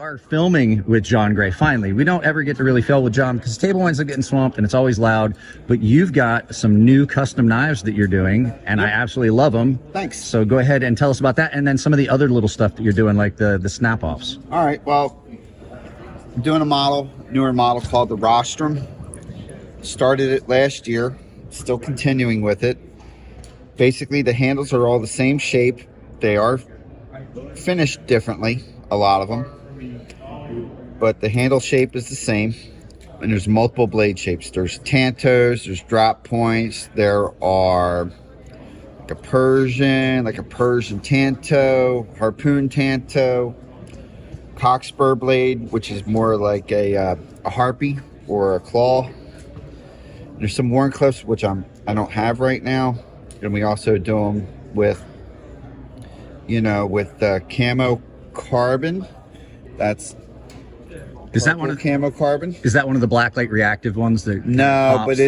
are filming with John Gray. Finally, we don't ever get to really film with John because the table winds up getting swamped and it's always loud. But you've got some new custom knives that you're doing, and I absolutely love them. Thanks. So go ahead and tell us about that, and then some of the other little stuff that you're doing, like the snap-offs. All right. Well, I'm doing a newer model called the Rostrum. Started it last year. Still continuing with it. Basically, the handles are all the same shape. They are finished differently, a lot of them, but the handle shape is the same, and there's multiple blade shapes. There's tantos, there's drop points, there are like a Persian tanto, harpoon tanto, cockspur blade, which is more like a harpy or a claw. There's some worn clips, which I don't have right now, and we also do them with camo carbon. Is that one of camo carbon? Is that one of the blacklight reactive ones that no pops? But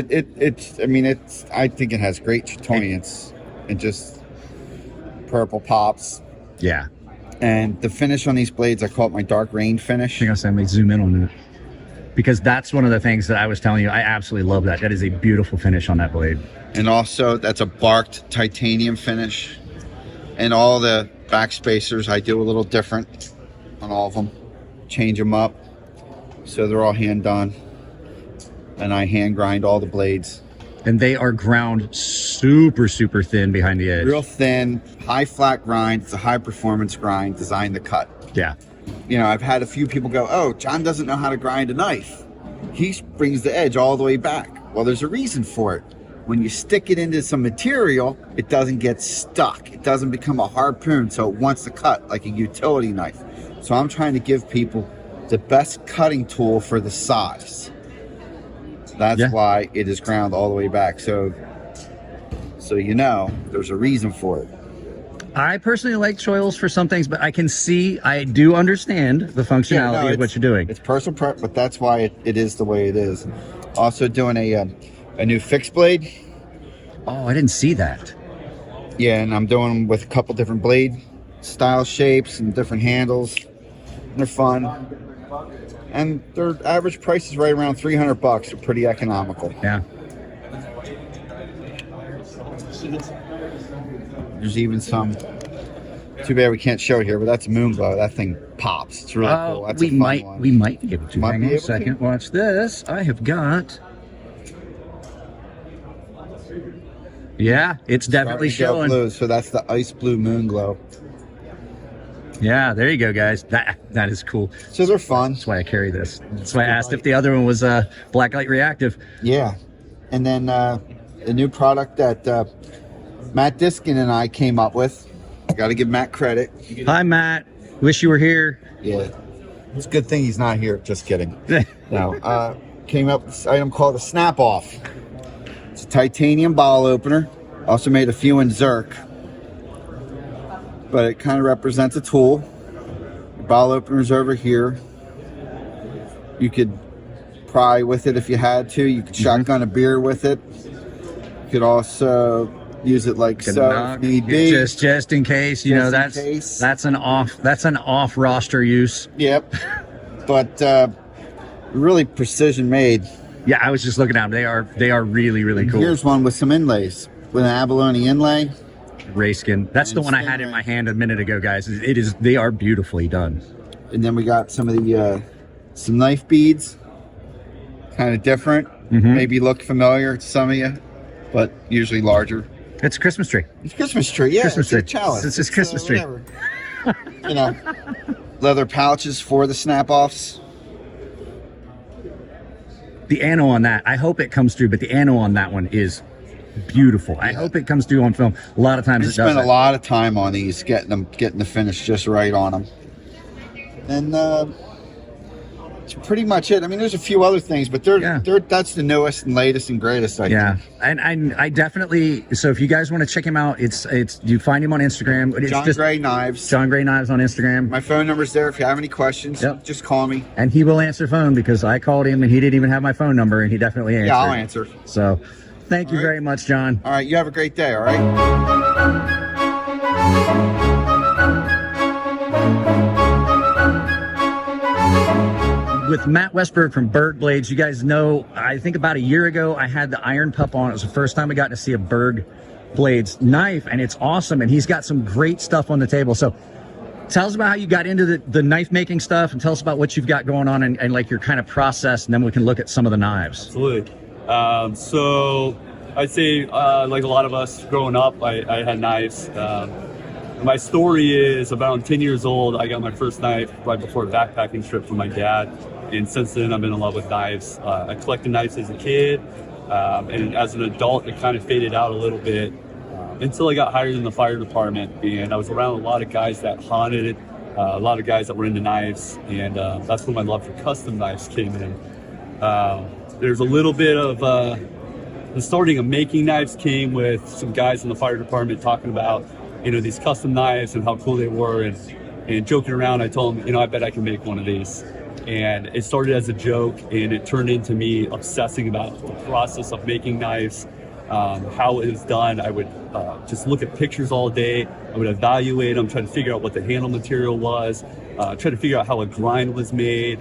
I think it has great Tritonians and just purple pops. Yeah. And the finish on these blades, I call it my dark rain finish. I think I'll say, let me zoom in on it, because that's one of the things that I was telling you. I absolutely love that. That is a beautiful finish on that blade. And also that's a barked titanium finish. And all the back spacers I do a little different on all of them, change them up so they're all hand done, and I hand grind all the blades. And they are ground super thin behind the edge. Real thin, high flat grind. It's a high performance grind designed to cut. Yeah. I've had a few people go, oh, John doesn't know how to grind a knife. He brings the edge all the way back. Well, there's a reason for it. When you stick it into some material, it doesn't get stuck. It doesn't become a harpoon, so it wants to cut like a utility knife. So I'm trying to give people the best cutting tool for the size. That's why it is ground all the way back. So there's a reason for it. I personally like choils for some things, but I do understand the functionality of what you're doing. It's personal prep, but that's why it is the way it is. Also doing a new fixed blade. Oh, I didn't see that. Yeah, and I'm doing them with a couple different blade style shapes and different handles. And they're fun. And their average price is right around $300. They're pretty economical. Yeah. There's even some. Too bad we can't show it here, but that's a Moonglow. That thing pops. It's really cool. That's we might be able to. Hang on a second. Watch this. I have got. Yeah, it's definitely showing. Blue, so that's the ice blue Moonglow. Yeah, there you go, guys. That is cool. So they're fun. That's why I carry this. That's why I asked if the other one was blacklight reactive. Yeah, and then the new product that Matt Diskin and I came up with. Got to give Matt credit. Hi, Matt. Wish you were here. Yeah, it's a good thing he's not here. Just kidding. No, came up with this item called a snap off. It's a titanium bottle opener. Also made a few in Zerk, but it kind of represents a tool. The bottle opener's over here. You could pry with it if you had to. You could shotgun a beer with it. You could also use it like so if need be. Just in case, that's an off roster use. Yep. But really precision made. Yeah, I was just looking at them. They are really, really cool. Here's one with some inlays, with an abalone inlay. Ray skin. That's the one I had in my hand a minute ago, guys. They are beautifully done. And then we got some of the some knife beads, kind of different. Maybe look familiar to some of you, but usually larger. It's a Christmas tree. It's a Christmas tree. Yeah, Christmas tree. It's a chalice. It's just Christmas tree. Leather pouches for the snap offs. The ano on that, I hope it comes through, but the ano on that one is beautiful. I hope it comes through on film. A lot of times it doesn't. I spent a lot of time on these, getting the finish just right on them. And that's pretty much it. I mean, there's a few other things, but that's the newest and latest and greatest, I think. And I definitely, so if you guys want to check him out, it's you find him on Instagram. It's John Gray Knives. John Gray Knives on Instagram. My phone number's there. If you have any questions, just call me. And he will answer phone, because I called him and he didn't even have my phone number, and he definitely answered. Yeah, I'll answer. So thank you very much, John. All right, you have a great day, all right? with Matt Westberg from Berg Blades. You guys know, I think about a year ago, I had the Iron Pup on. It was the first time I got to see a Berg Blades knife, and it's awesome. And he's got some great stuff on the table. So tell us about how you got into the knife making stuff, and tell us about what you've got going on and like your kind of process, and then we can look at some of the knives. Absolutely. So I'd say, like a lot of us growing up, I had knives. My story is around 10 years old, I got my first knife right before a backpacking trip from my dad. And since then, I've been in love with knives. I collected knives as a kid. And as an adult, it kind of faded out a little bit until I got hired in the fire department. And I was around a lot of guys that hunted it, a lot of guys that were into knives. And that's when my love for custom knives came in. There's a little bit of the starting of making knives came with some guys in the fire department talking about, you know, these custom knives and how cool they were, and joking around, I told them, you know, I bet I can make one of these. And it started as a joke, and it turned into me obsessing about the process of making knives, how it was done. I would just look at pictures all day. I would evaluate them, try to figure out what the handle material was, try to figure out how a grind was made.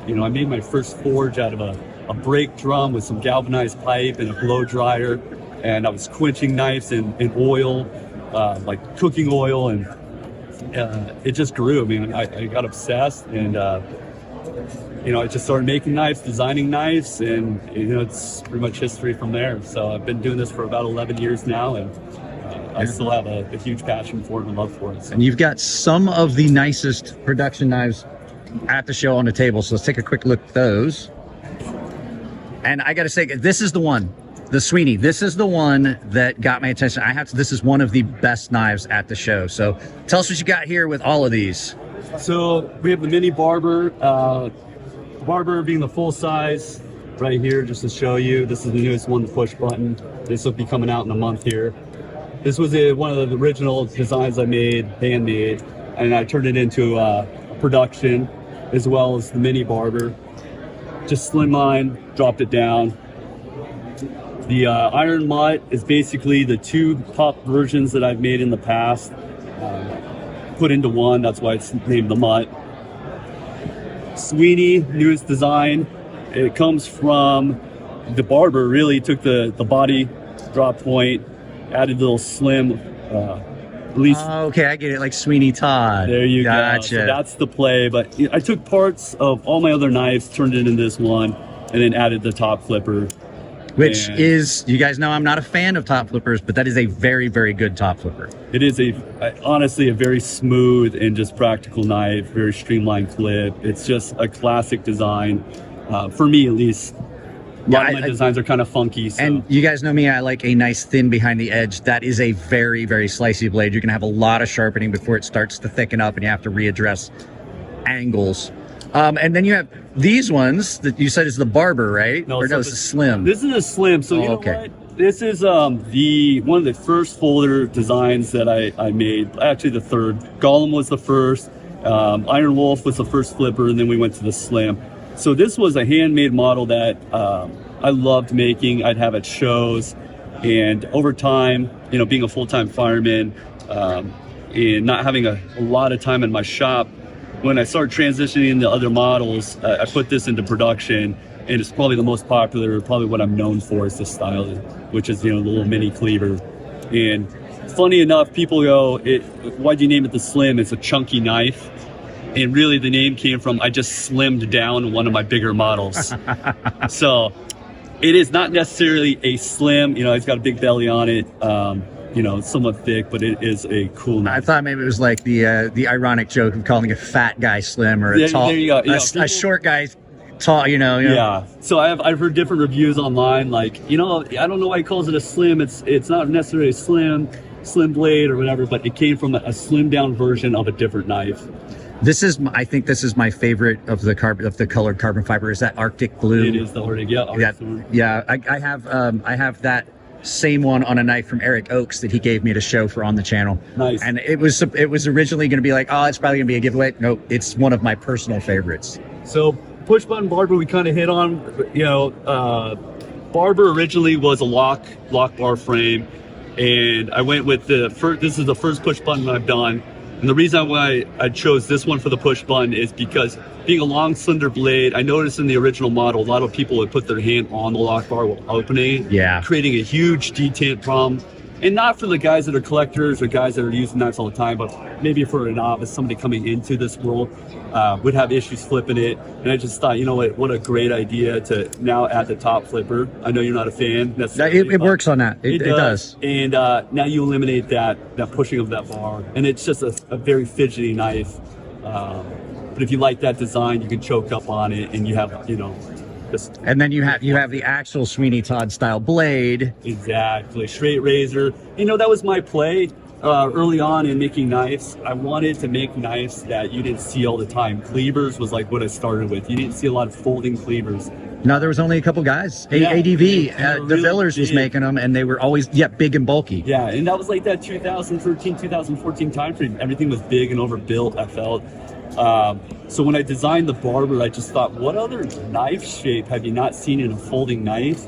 You know, I made my first forge out of a brake drum with some galvanized pipe and a blow dryer, and I was quenching knives in oil, like cooking oil, and it just grew. I mean, I got obsessed, and you know, I just started making knives, designing knives, and you know, it's pretty much history from there. So I've been doing this for about 11 years now, and I still have a huge passion for it and love for it. So. And you've got some of the nicest production knives at the show on the table, so let's take a quick look at those. And I gotta say, this is the one, the Sweeney. This is the one that got my attention. This is one of the best knives at the show. So tell us what you got here with all of these. So we have the mini barber, barber being the full size right here, just to show you. This is the newest one, the push button. This will be coming out in a month here. This was one of the original designs I made, handmade, and I turned it into a production, as well as the mini barber. Just slimline, dropped it down. The iron mutt is basically the two pup versions that I've made in the past, put into one. That's why it's named the mutt. Sweeney, newest design. It comes from the barber. Really took the body drop point, added a little slim, at least. Okay, I get it, like Sweeney Todd. There you gotcha. go. So that's the play. But I took parts of all my other knives, turned it into this one, and then added the top flipper. Which is, you guys know I'm not a fan of top flippers, but that is a very, very good top flipper. It is honestly a very smooth and just practical knife, very streamlined clip. It's just a classic design, for me at least. A lot of my designs are kind of funky. So. And you guys know me, I like a nice thin behind the edge. That is a very, very slicey blade. You're gonna have a lot of sharpening before it starts to thicken up and you have to readdress angles. And then you have these ones that you said is the barber, right? No, or no, it's a slim. This is a slim. So you know what? This is one of the first folder designs that I made. Actually, the third. Gollum was the first. Iron Wolf was the first flipper, and then we went to the slim. So this was a handmade model that I loved making. I'd have at shows, and over time, you know, being a full-time fireman and not having a lot of time in my shop, when I started transitioning into other models, I put this into production, and it's probably the most popular, probably what I'm known for is this style, which is, you know, the little mini cleaver. And funny enough, people go, why'd you name it the Slim? It's a chunky knife. And really the name came from, I just slimmed down one of my bigger models. So it is not necessarily a slim, you know, it's got a big belly on it. You know, it's somewhat thick, but it is a cool knife. I thought maybe it was like the ironic joke of calling a fat guy slim or a tall, there you go. a short guy tall, you know. Yeah. So I've heard different reviews online, like, you know, I don't know why he calls it a slim. It's not necessarily a slim blade or whatever, but it came from a slimmed down version of a different knife. I think this is my favorite of the colored carbon fiber. Is that Arctic blue? It is the Arctic, yeah. I have that same one on a knife from Eric Oakes that he gave me to show for on the channel. Nice. And it was originally going to be like, oh, it's probably going to be a giveaway. No, it's one of my personal favorites. So push button barber, we kind of hit on, you know, barber originally was a lock bar frame, and I went with this is the first push button I've done. And the reason why I chose this one for the push button is because being a long, slender blade, I noticed in the original model, a lot of people would put their hand on the lock bar while opening, creating a huge detent problem. And not for the guys that are collectors or guys that are using knives all the time, but maybe for a novice, somebody coming into this world would have issues flipping it. And I just thought, you know what a great idea to now add the top flipper. I know you're not a fan. It works on that. It does. And now you eliminate that pushing of that bar. And it's just a very fidgety knife. But if you like that design, you can choke up on it and you have, you know, and then you have the actual Sweeney Todd style blade. Exactly, straight razor. You know, that was my play early on in making knives. I wanted to make knives that you didn't see all the time. Cleavers was like what I started with. You didn't see a lot of folding cleavers. No, there was only a couple guys. ADV, the Villers was making them, and they were always big and bulky. Yeah, and that was like that 2013, 2014 time frame. Everything was big and overbuilt, I felt. So when I designed the barber, I just thought, what other knife shape have you not seen in a folding knife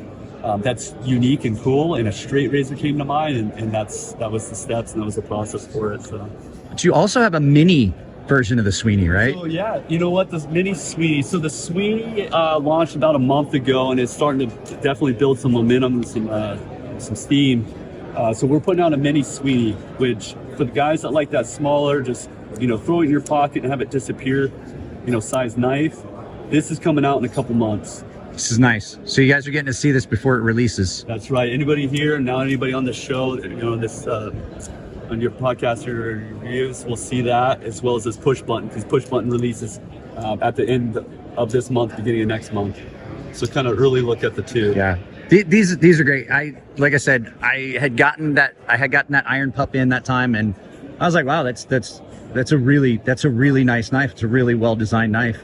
that's unique and cool? And a straight razor came to mind, and that was the steps and that was the process for it. So. But you also have a mini version of the Sweeney, right? Oh yeah, you know what, this mini Sweeney. So the Sweeney launched about a month ago, and it's starting to definitely build some momentum and some steam. So we're putting out a mini Sweeney, which for the guys that like that smaller, just throw it in your pocket and have it disappear, size knife. This is coming out in a couple months. This is nice. So you guys are getting to see this before it releases. That's right. Anybody here and now anybody on the show, this on your podcast or reviews will see that, as well as this push button, because push button releases at the end of this month, beginning of next month. So kind of early look at the two. Yeah. These are great. Like I said, I had gotten that iron pup in that time, and I was like, wow, that's a really nice knife. It's a really well designed knife.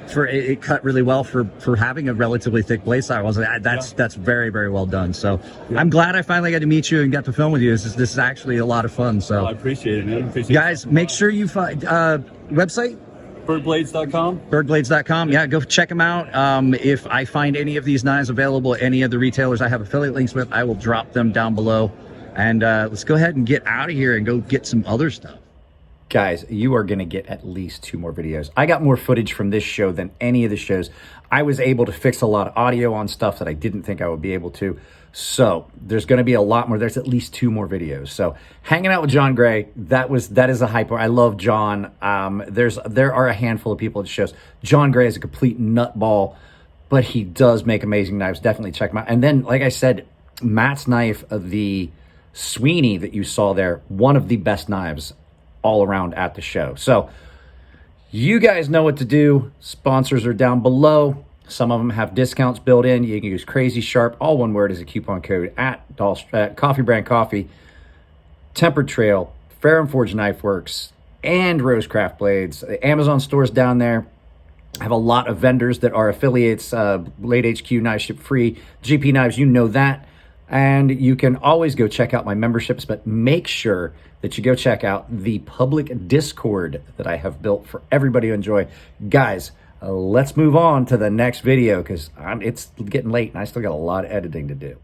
It cut really well for having a relatively thick blade side. I was like, that's very, very well done. So I'm glad I finally got to meet you and got to film with you. This is actually a lot of fun. So I appreciate it, man. Guys, make sure you find website. Bergblades.com. Bergblades.com. Yeah, go check them out. If I find any of these knives available at any of the retailers I have affiliate links with, I will drop them down below. And let's go ahead and get out of here and go get some other stuff. Guys, you are going to get at least 2 more videos. I got more footage from this show than any of the shows. I was able to fix a lot of audio on stuff that I didn't think I would be able to. So there's going to be a lot more. There's at least 2 more videos. So hanging out with John Gray, that is a hype. I love John. There are a handful of people at shows. John Gray is a complete nutball, but he does make amazing knives. Definitely check him out. And then, like I said, Matt's knife, the Sweeney that you saw there, one of the best knives all around at the show. So you guys know what to do. Sponsors are down below. Some of them have discounts built in. You can use Crazy Sharp, all one word, as a coupon code at Coffee Brand Coffee, Tempered Trail, Fair and Forge Knife Works, and Rosecraft Blades. The Amazon stores down there have a lot of vendors that are affiliates. Blade HQ, Knife Ship Free, GP Knives, you know that. And you can always go check out my memberships, but make sure that you go check out the public Discord that I have built for everybody to enjoy. Guys, let's move on to the next video, because it's getting late and I still got a lot of editing to do.